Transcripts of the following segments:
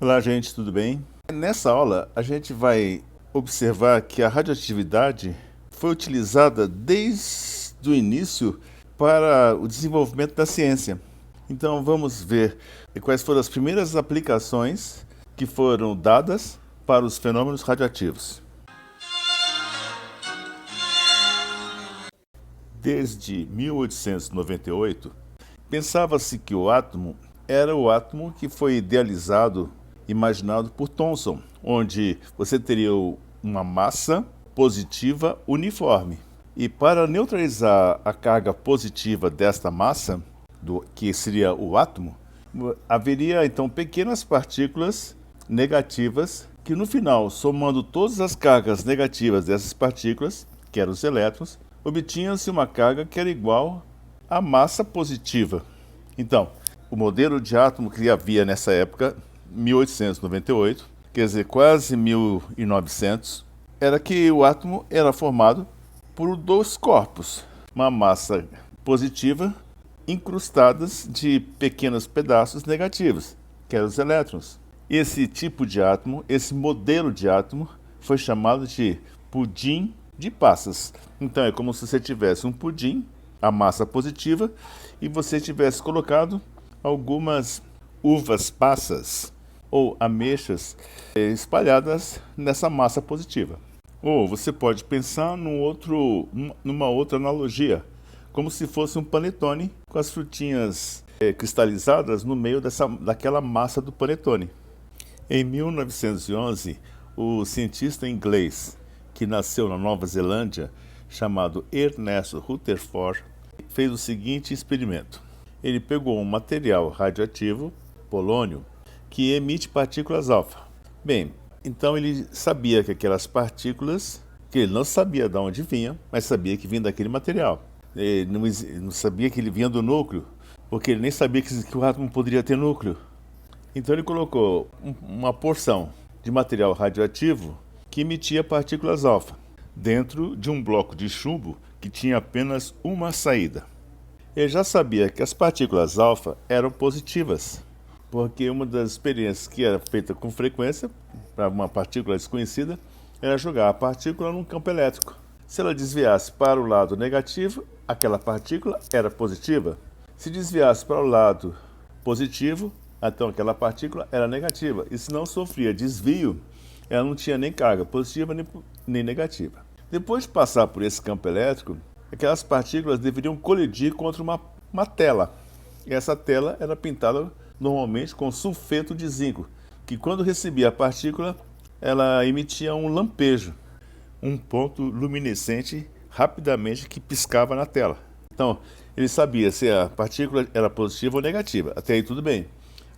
Olá, gente, tudo bem? Nessa aula, a gente vai observar que a radioatividade foi utilizada desde o início para o desenvolvimento da ciência. Então, vamos ver quais foram as primeiras aplicações que foram dadas para os fenômenos radioativos. Desde 1898, pensava-se que o átomo era o átomo que foi idealizado, imaginado por Thomson, onde você teria uma massa positiva uniforme. E para neutralizar a carga positiva desta massa, que seria o átomo, haveria então pequenas partículas negativas que no final, somando todas as cargas negativas dessas partículas, que eram os elétrons, obtinha-se uma carga que era igual à massa positiva. Então, o modelo de átomo que havia nessa época, 1898, quer dizer, quase 1900, era que o átomo era formado por dois corpos, uma massa positiva incrustadas de pequenos pedaços negativos, que eram os elétrons. Esse tipo de átomo, esse modelo de átomo, foi chamado de pudim de passas. Então é como se você tivesse um pudim, a massa positiva, e você tivesse colocado algumas uvas passas ou ameixas espalhadas nessa massa positiva. Ou você pode pensar numa outra analogia, como se fosse um panetone com as frutinhas cristalizadas no meio daquela massa do panetone. Em 1911, o cientista inglês que nasceu na Nova Zelândia, chamado Ernest Rutherford, fez o seguinte experimento. Ele pegou um material radioativo, polônio, que emite partículas alfa. Bem, então ele sabia que aquelas partículas, que ele não sabia de onde vinha, mas sabia que vinha daquele material. Ele não sabia que ele vinha do núcleo, porque ele nem sabia que o átomo poderia ter núcleo. Então ele colocou uma porção de material radioativo que emitia partículas alfa, dentro de um bloco de chumbo que tinha apenas uma saída. Ele já sabia que as partículas alfa eram positivas, porque uma das experiências que era feita com frequência para uma partícula desconhecida era jogar a partícula num campo elétrico. Se ela desviasse para o lado negativo, aquela partícula era positiva. Se desviasse para o lado positivo, então aquela partícula era negativa. E se não sofria desvio, ela não tinha nem carga positiva nem negativa. Depois de passar por esse campo elétrico, aquelas partículas deveriam colidir contra uma tela. E essa tela era pintada normalmente com sulfeto de zinco, que quando recebia a partícula, ela emitia um lampejo, um ponto luminescente rapidamente que piscava na tela. Então, ele sabia se a partícula era positiva ou negativa. Até aí tudo bem.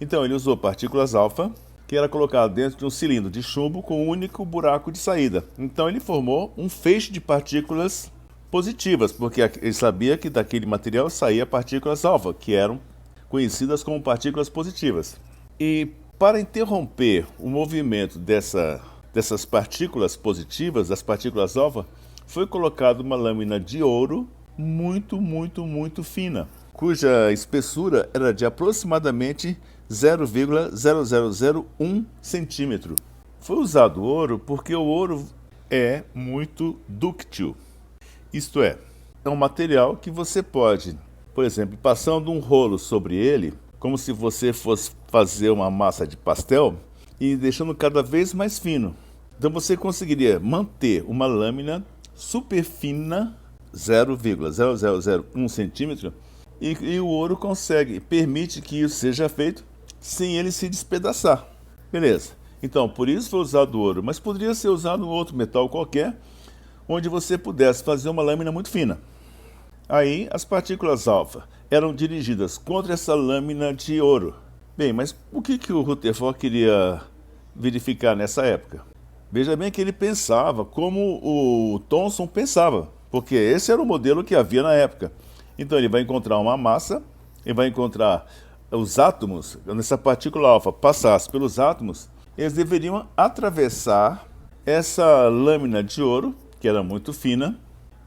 Então, ele usou partículas alfa, que era colocado dentro de um cilindro de chumbo com um único buraco de saída. Então ele formou um feixe de partículas positivas, porque ele sabia que daquele material saía partículas alfa, que eram conhecidas como partículas positivas. E para interromper o movimento dessas partículas positivas, das partículas alfa, foi colocada uma lâmina de ouro muito, muito, muito fina, cuja espessura era de aproximadamente 0,0001 centímetro. Foi usado ouro porque o ouro é muito dúctil. Isto é um material que você pode, por exemplo, passando um rolo sobre ele, como se você fosse fazer uma massa de pastel, e deixando cada vez mais fino. Então você conseguiria manter uma lâmina super fina, 0,0001 centímetro, e o ouro permite que isso seja feito sem ele se despedaçar. Beleza. Então, por isso foi usado o ouro, mas poderia ser usado um outro metal qualquer, onde você pudesse fazer uma lâmina muito fina. Aí, as partículas alfa eram dirigidas contra essa lâmina de ouro. Bem, mas o que o Rutherford queria verificar nessa época? Veja bem que ele pensava como o Thomson pensava, porque esse era o modelo que havia na época. Então, ele vai encontrar uma massa, ele vai encontrar os átomos, nessa partícula alfa passasse pelos átomos, eles deveriam atravessar essa lâmina de ouro, que era muito fina,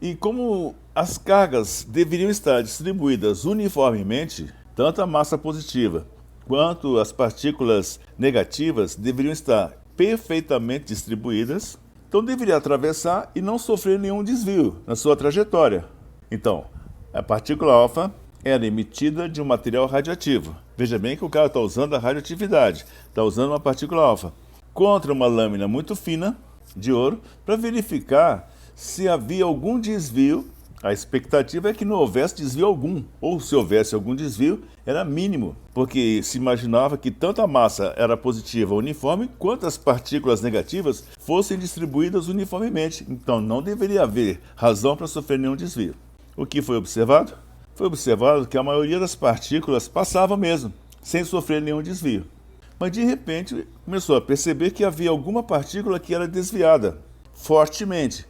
e como as cargas deveriam estar distribuídas uniformemente, tanto a massa positiva quanto as partículas negativas deveriam estar perfeitamente distribuídas, então deveria atravessar e não sofrer nenhum desvio na sua trajetória. Então, a partícula alfa era emitida de um material radioativo. Veja bem que o cara está usando a radioatividade, está usando uma partícula alfa contra uma lâmina muito fina de ouro para verificar se havia algum desvio. A expectativa é que não houvesse desvio algum, ou se houvesse algum desvio, era mínimo, porque se imaginava que tanto a massa era positiva uniforme, quanto as partículas negativas fossem distribuídas uniformemente. Então não deveria haver razão para sofrer nenhum desvio. O que foi observado? Foi observado que a maioria das partículas passava mesmo, sem sofrer nenhum desvio. Mas de repente começou a perceber que havia alguma partícula que era desviada, fortemente.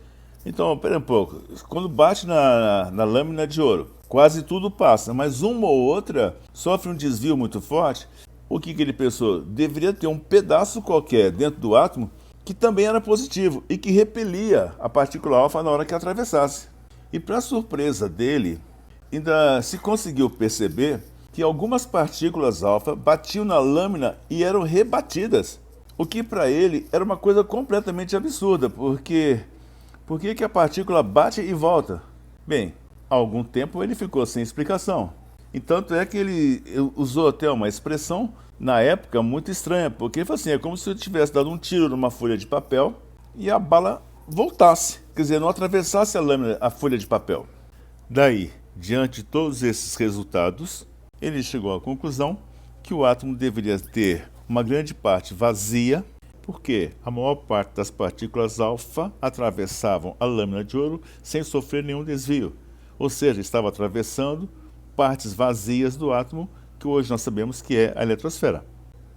Então, espera um pouco, quando bate na lâmina de ouro, quase tudo passa, mas uma ou outra sofre um desvio muito forte. O que ele pensou? Deveria ter um pedaço qualquer dentro do átomo que também era positivo e que repelia a partícula alfa na hora que atravessasse. E para surpresa dele, ainda se conseguiu perceber que algumas partículas alfa batiam na lâmina e eram rebatidas. O que para ele era uma coisa completamente absurda, porque por que a partícula bate e volta? Bem, há algum tempo ele ficou sem explicação. E tanto é que ele usou até uma expressão, na época, muito estranha, porque ele falou assim, é como se eu tivesse dado um tiro numa folha de papel e a bala voltasse, quer dizer, não atravessasse a lâmina, a folha de papel. Daí, diante de todos esses resultados, ele chegou à conclusão que o átomo deveria ter uma grande parte vazia, porque a maior parte das partículas alfa atravessavam a lâmina de ouro sem sofrer nenhum desvio, ou seja, estava atravessando partes vazias do átomo, que hoje nós sabemos que é a eletrosfera.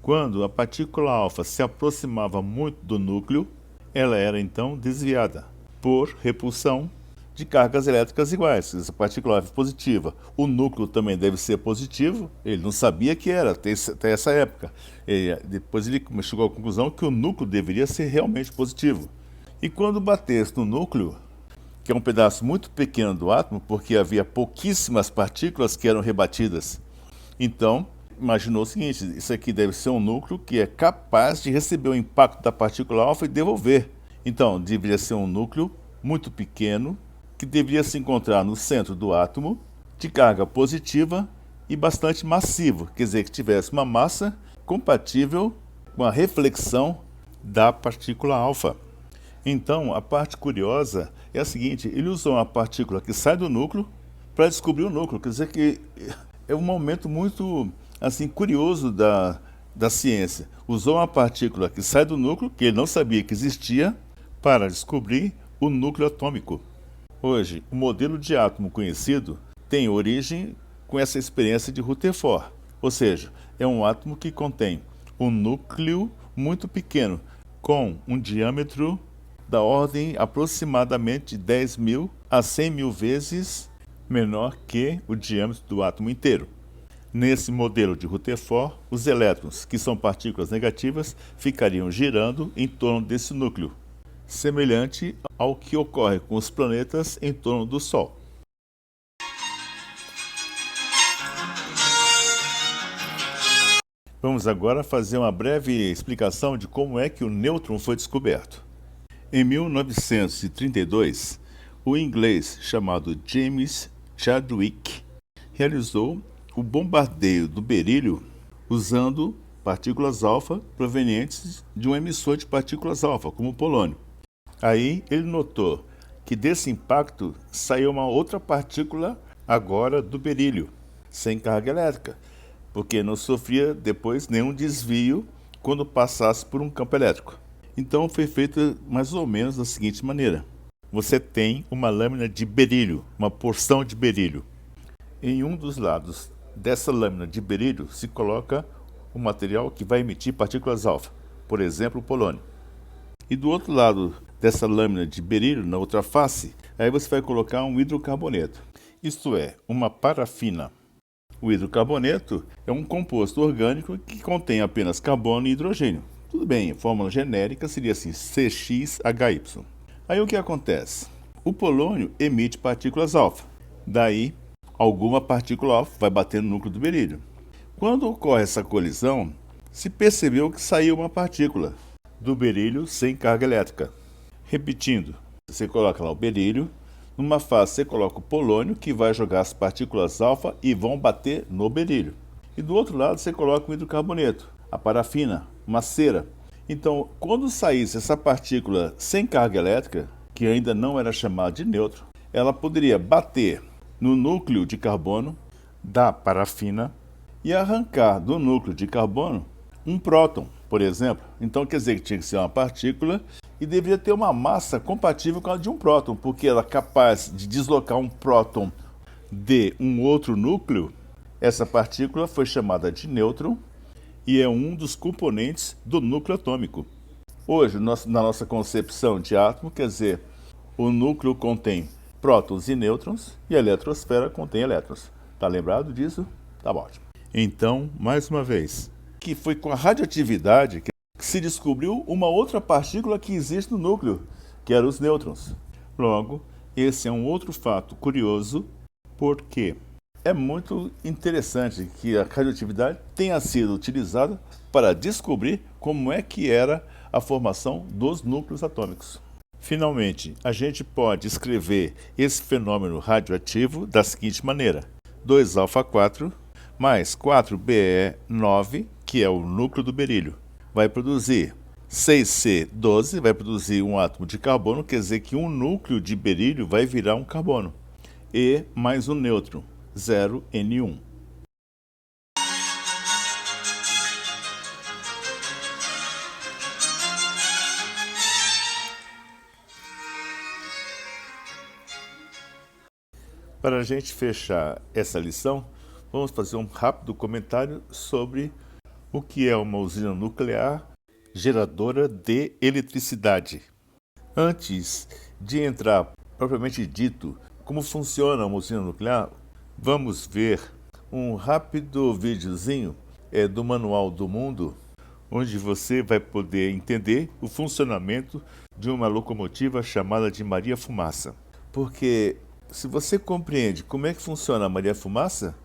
Quando a partícula alfa se aproximava muito do núcleo, ela era então desviada por repulsão de cargas elétricas iguais. Essa partícula alfa é positiva, o núcleo também deve ser positivo. Ele não sabia que era até essa época. Depois ele chegou à conclusão que o núcleo deveria ser realmente positivo. E quando batesse no núcleo, que é um pedaço muito pequeno do átomo, porque havia pouquíssimas partículas que eram rebatidas, então imaginou o seguinte, isso aqui deve ser um núcleo que é capaz de receber o impacto da partícula alfa e devolver. Então deveria ser um núcleo muito pequeno, que deveria se encontrar no centro do átomo, de carga positiva e bastante massivo, quer dizer, que tivesse uma massa compatível com a reflexão da partícula alfa. Então, a parte curiosa é a seguinte, ele usou uma partícula que sai do núcleo para descobrir o núcleo, quer dizer que é um momento muito assim, curioso da ciência. Usou uma partícula que sai do núcleo, que ele não sabia que existia, para descobrir o núcleo atômico. Hoje, o modelo de átomo conhecido tem origem com essa experiência de Rutherford, ou seja, é um átomo que contém um núcleo muito pequeno, com um diâmetro da ordem aproximadamente de 10.000 a 100.000 vezes menor que o diâmetro do átomo inteiro. Nesse modelo de Rutherford, os elétrons, que são partículas negativas, ficariam girando em torno desse núcleo, semelhante ao que ocorre com os planetas em torno do Sol. Vamos agora fazer uma breve explicação de como é que o nêutron foi descoberto. Em 1932, o inglês chamado James Chadwick realizou o bombardeio do berílio usando partículas alfa provenientes de um emissor de partículas alfa, como o polônio. Aí ele notou que desse impacto saiu uma outra partícula agora do berílio, sem carga elétrica, porque não sofria depois nenhum desvio quando passasse por um campo elétrico. Então foi feito mais ou menos da seguinte maneira. Você tem uma lâmina de berílio, uma porção de berílio. Em um dos lados dessa lâmina de berílio se coloca um material que vai emitir partículas alfa, por exemplo, o polônio. E do outro lado dessa lâmina de berílio, na outra face, aí você vai colocar um hidrocarboneto, isto é, uma parafina. O hidrocarboneto é um composto orgânico que contém apenas carbono e hidrogênio. Tudo bem, a fórmula genérica seria assim, CXHY. Aí o que acontece? O polônio emite partículas alfa. Daí, alguma partícula alfa vai bater no núcleo do berílio. Quando ocorre essa colisão, se percebeu que saiu uma partícula do berílio sem carga elétrica. Repetindo, você coloca lá o berílio, numa fase você coloca o polônio, que vai jogar as partículas alfa e vão bater no berílio. E do outro lado você coloca o hidrocarboneto, a parafina, uma cera. Então, quando saísse essa partícula sem carga elétrica, que ainda não era chamada de nêutron, ela poderia bater no núcleo de carbono da parafina e arrancar do núcleo de carbono um próton, por exemplo. Então quer dizer que tinha que ser uma partícula e deveria ter uma massa compatível com a de um próton, porque ela é capaz de deslocar um próton de um outro núcleo. Essa partícula foi chamada de nêutron e é um dos componentes do núcleo atômico. Hoje, na nossa concepção de átomo, quer dizer, o núcleo contém prótons e nêutrons e a eletrosfera contém elétrons. Tá lembrado disso? Tá ótimo. Então, mais uma vez, que foi com a radioatividade que se descobriu uma outra partícula que existe no núcleo, que eram os nêutrons. Logo, esse é um outro fato curioso, porque é muito interessante que a radioatividade tenha sido utilizada para descobrir como é que era a formação dos núcleos atômicos. Finalmente, a gente pode escrever esse fenômeno radioativo da seguinte maneira: 2α4 mais 4Be9, que é o núcleo do berílio, vai produzir 6C12, vai produzir um átomo de carbono, quer dizer que um núcleo de berílio vai virar um carbono, e mais um nêutron, 0N1. Para a gente fechar essa lição, vamos fazer um rápido comentário sobre o que é uma usina nuclear geradora de eletricidade. Antes de entrar propriamente dito como funciona uma usina nuclear, vamos ver um rápido videozinho do Manual do Mundo, onde você vai poder entender o funcionamento de uma locomotiva chamada de Maria Fumaça. Porque se você compreende como é que funciona a Maria Fumaça,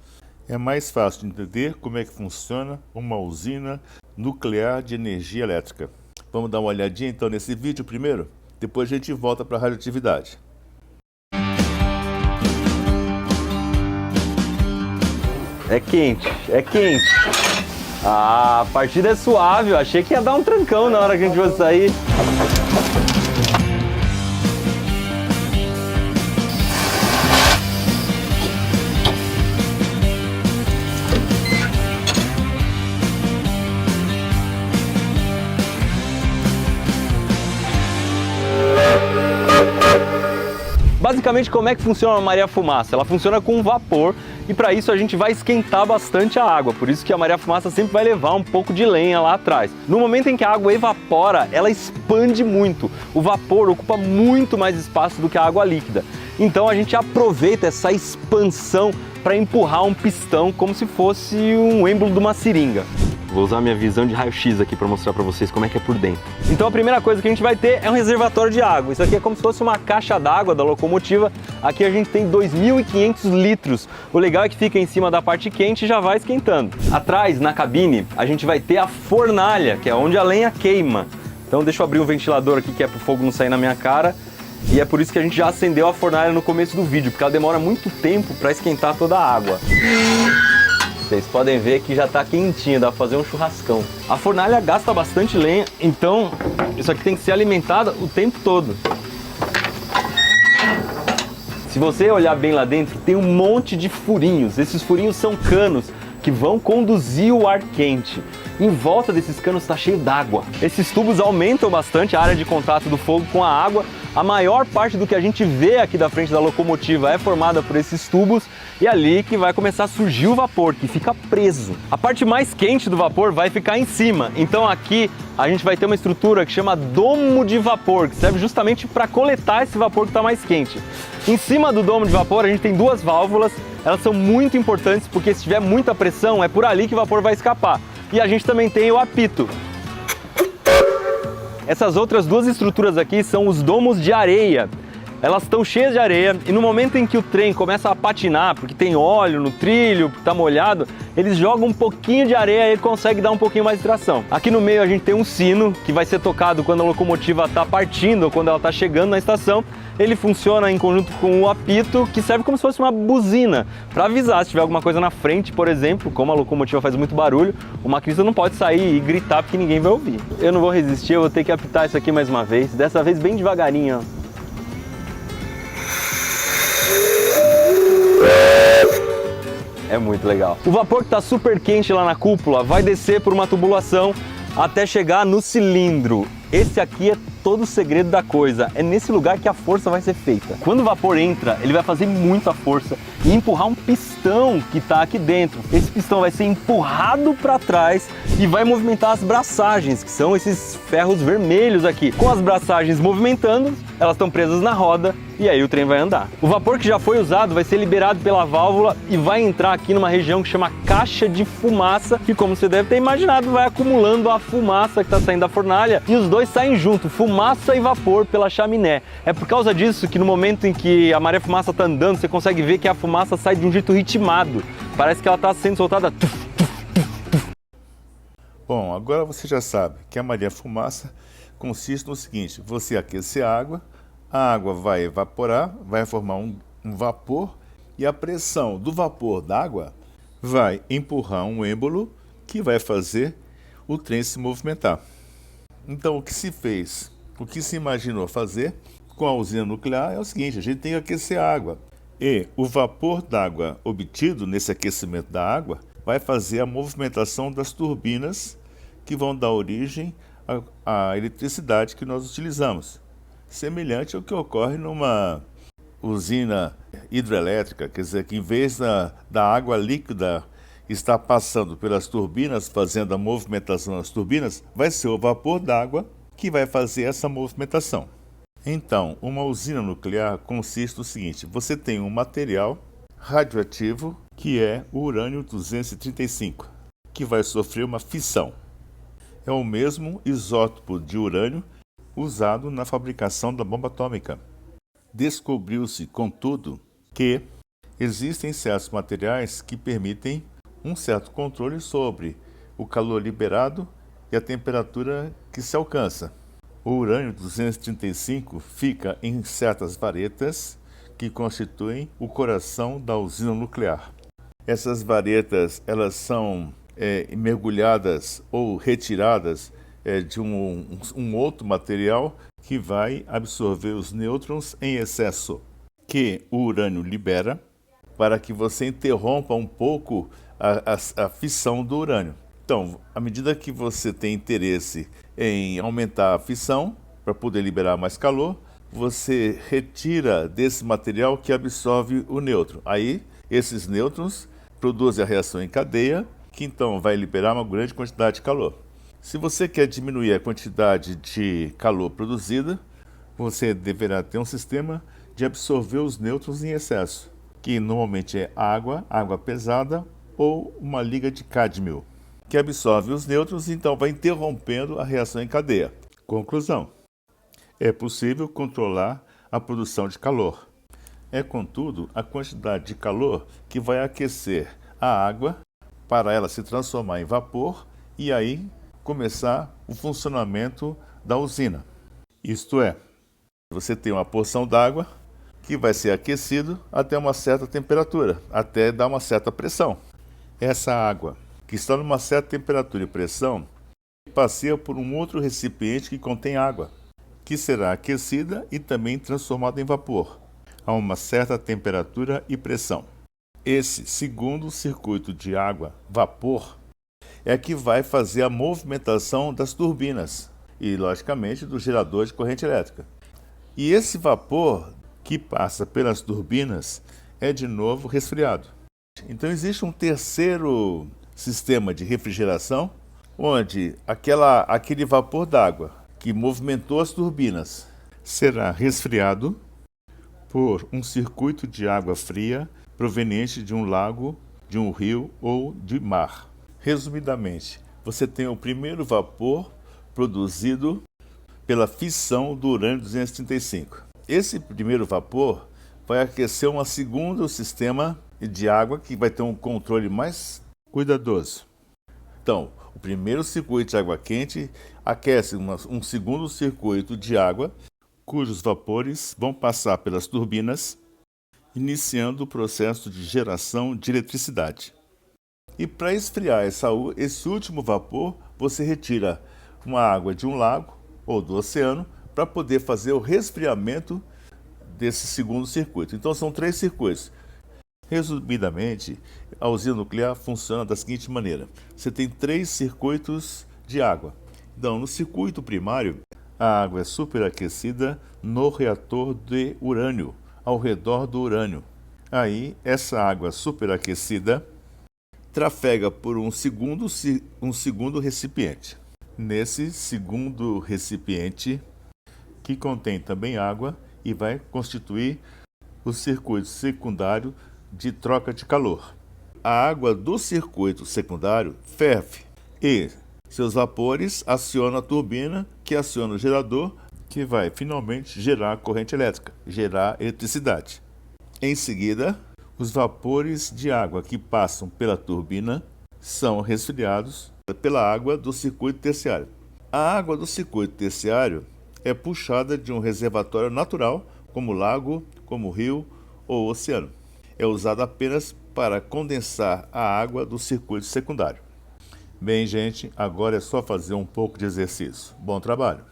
é mais fácil de entender como é que funciona uma usina nuclear de energia elétrica. Vamos dar uma olhadinha então nesse vídeo primeiro? Depois a gente volta para a radioatividade. É quente, é quente. Ah, a partida é suave, eu achei que ia dar um trancão na hora que a gente fosse sair. Basicamente, como é que funciona a Maria Fumaça? Ela funciona com vapor e para isso a gente vai esquentar bastante a água, por isso que a Maria Fumaça sempre vai levar um pouco de lenha lá atrás. No momento em que a água evapora, ela expande muito, o vapor ocupa muito mais espaço do que a água líquida. Então a gente aproveita essa expansão para empurrar um pistão como se fosse um êmbolo de uma seringa. Vou usar minha visão de raio-x aqui para mostrar para vocês como é que é por dentro. Então a primeira coisa que a gente vai ter é um reservatório de água. Isso aqui é como se fosse uma caixa d'água da locomotiva. Aqui a gente tem 2.500 litros. O legal é que fica em cima da parte quente e já vai esquentando. Atrás, na cabine, a gente vai ter a fornalha, que é onde a lenha queima. Então deixa eu abrir um ventilador aqui que é para o fogo não sair na minha cara. E é por isso que a gente já acendeu a fornalha no começo do vídeo, porque ela demora muito tempo para esquentar toda a água. Vocês podem ver que já está quentinho, dá para fazer um churrascão. A fornalha gasta bastante lenha, então isso aqui tem que ser alimentado o tempo todo. Se você olhar bem lá dentro, tem um monte de furinhos. Esses furinhos são canos que vão conduzir o ar quente. Em volta desses canos está cheio d'água. Esses tubos aumentam bastante a área de contato do fogo com a água. A maior parte do que a gente vê aqui da frente da locomotiva é formada por esses tubos e ali que vai começar a surgir o vapor, que fica preso. A parte mais quente do vapor vai ficar em cima. Então aqui a gente vai ter uma estrutura que chama domo de vapor, que serve justamente para coletar esse vapor que está mais quente. Em cima do domo de vapor a gente tem duas válvulas. Elas são muito importantes porque se tiver muita pressão é por ali que o vapor vai escapar. E a gente também tem o apito. Essas outras duas estruturas aqui são os domos de areia. elas estão cheias de areia e no momento em que o trem começa a patinar, porque tem óleo no trilho, porque está molhado, eles jogam um pouquinho de areia e consegue dar um pouquinho mais de tração. Aqui no meio a gente tem um sino que vai ser tocado quando a locomotiva está partindo ou quando ela está chegando na estação. Ele funciona em conjunto com o apito, que serve como se fosse uma buzina para avisar se tiver alguma coisa na frente, por exemplo. Como a locomotiva faz muito barulho, o maquinista não pode sair e gritar porque ninguém vai ouvir. Eu não vou resistir, eu vou ter que apitar isso aqui mais uma vez, dessa vez bem devagarinho, ó. É muito legal. O vapor que está super quente lá na cúpula vai descer por uma tubulação até chegar no cilindro. Esse aqui é todo o segredo da coisa. É nesse lugar que a força vai ser feita. Quando o vapor entra, ele vai fazer muita força e empurrar um pistão que está aqui dentro. Esse pistão vai ser empurrado para trás e vai movimentar as braçagens, que são esses ferros vermelhos aqui. Com as braçagens movimentando, elas estão presas na roda e aí o trem vai andar. O vapor que já foi usado vai ser liberado pela válvula e vai entrar aqui numa região que chama caixa de fumaça, que, como você deve ter imaginado, vai acumulando a fumaça que está saindo da fornalha e os dois saem junto, fumaça e vapor pela chaminé. É por causa disso que no momento em que a Maria Fumaça está andando, você consegue ver que a fumaça sai de um jeito ritmado. Parece que ela está sendo soltada. Bom, agora você já sabe que a Maria Fumaça consiste no seguinte: você aquecer a água vai evaporar, vai formar um vapor e a pressão do vapor d'água vai empurrar um êmbolo que vai fazer o trem se movimentar. Então, o que se fez, o que se imaginou fazer com a usina nuclear é o seguinte: a gente tem que aquecer a água e o vapor d'água obtido nesse aquecimento da água vai fazer a movimentação das turbinas que vão dar origem à eletricidade que nós utilizamos. Semelhante ao que ocorre numa usina hidrelétrica, quer dizer, que em vez da água líquida estar passando pelas turbinas, fazendo a movimentação das turbinas, vai ser o vapor d'água que vai fazer essa movimentação. Então, uma usina nuclear consiste no seguinte: você tem um material radioativo que é o urânio-235, que vai sofrer uma fissão. É o mesmo isótopo de urânio usado na fabricação da bomba atômica. Descobriu-se, contudo, que existem certos materiais que permitem um certo controle sobre o calor liberado e a temperatura que se alcança. O urânio-235 fica em certas varetas que constituem o coração da usina nuclear. Essas varetas, elas são mergulhadas ou retiradas de um outro material que vai absorver os nêutrons em excesso, que o urânio libera, para que você interrompa um pouco a fissão do urânio. Então, à medida que você tem interesse em aumentar a fissão, para poder liberar mais calor, você retira desse material que absorve o nêutron. Aí, esses nêutrons produzem a reação em cadeia, que então vai liberar uma grande quantidade de calor. Se você quer diminuir a quantidade de calor produzida, você deverá ter um sistema de absorver os nêutrons em excesso, que normalmente é água pesada ou uma liga de cádmio, que absorve os nêutrons e então vai interrompendo a reação em cadeia. Conclusão: é possível controlar a produção de calor. É, contudo, a quantidade de calor que vai aquecer a água para ela se transformar em vapor e aí começar o funcionamento da usina. Isto é, você tem uma porção d'água que vai ser aquecido até uma certa temperatura, até dar uma certa pressão. Essa água, que está numa certa temperatura e pressão, passeia por um outro recipiente que contém água, que será aquecida e também transformada em vapor, a uma certa temperatura e pressão. Esse segundo circuito de água-vapor é que vai fazer a movimentação das turbinas e, logicamente, do gerador de corrente elétrica. E esse vapor que passa pelas turbinas é de novo resfriado. Então existe um terceiro sistema de refrigeração, onde aquele vapor d'água que movimentou as turbinas será resfriado por um circuito de água fria proveniente de um lago, de um rio ou de mar. Resumidamente, você tem o primeiro vapor produzido pela fissão do urânio-235. Esse primeiro vapor vai aquecer um segundo sistema de água que vai ter um controle mais cuidadoso. Então, o primeiro circuito de água quente aquece um segundo circuito de água, cujos vapores vão passar pelas turbinas, iniciando o processo de geração de eletricidade. E para esfriar esse último vapor, você retira uma água de um lago ou do oceano para poder fazer o resfriamento desse segundo circuito. Então são 3 circuitos. Resumidamente, a usina nuclear funciona da seguinte maneira: você tem 3 circuitos de água. Então, no circuito primário, a água é superaquecida no reator de urânio, ao redor do urânio. Aí, essa água superaquecida trafega por um segundo recipiente. Nesse segundo recipiente, que contém também água, e vai constituir o circuito secundário de troca de calor. A água do circuito secundário ferve e seus vapores acionam a turbina, que aciona o gerador, que vai finalmente gerar corrente elétrica, gerar eletricidade. Em seguida, os vapores de água que passam pela turbina são resfriados pela água do circuito terciário. A água do circuito terciário é puxada de um reservatório natural, como lago, como rio ou oceano. É usada apenas para condensar a água do circuito secundário. Bem, gente, agora é só fazer um pouco de exercício. Bom trabalho!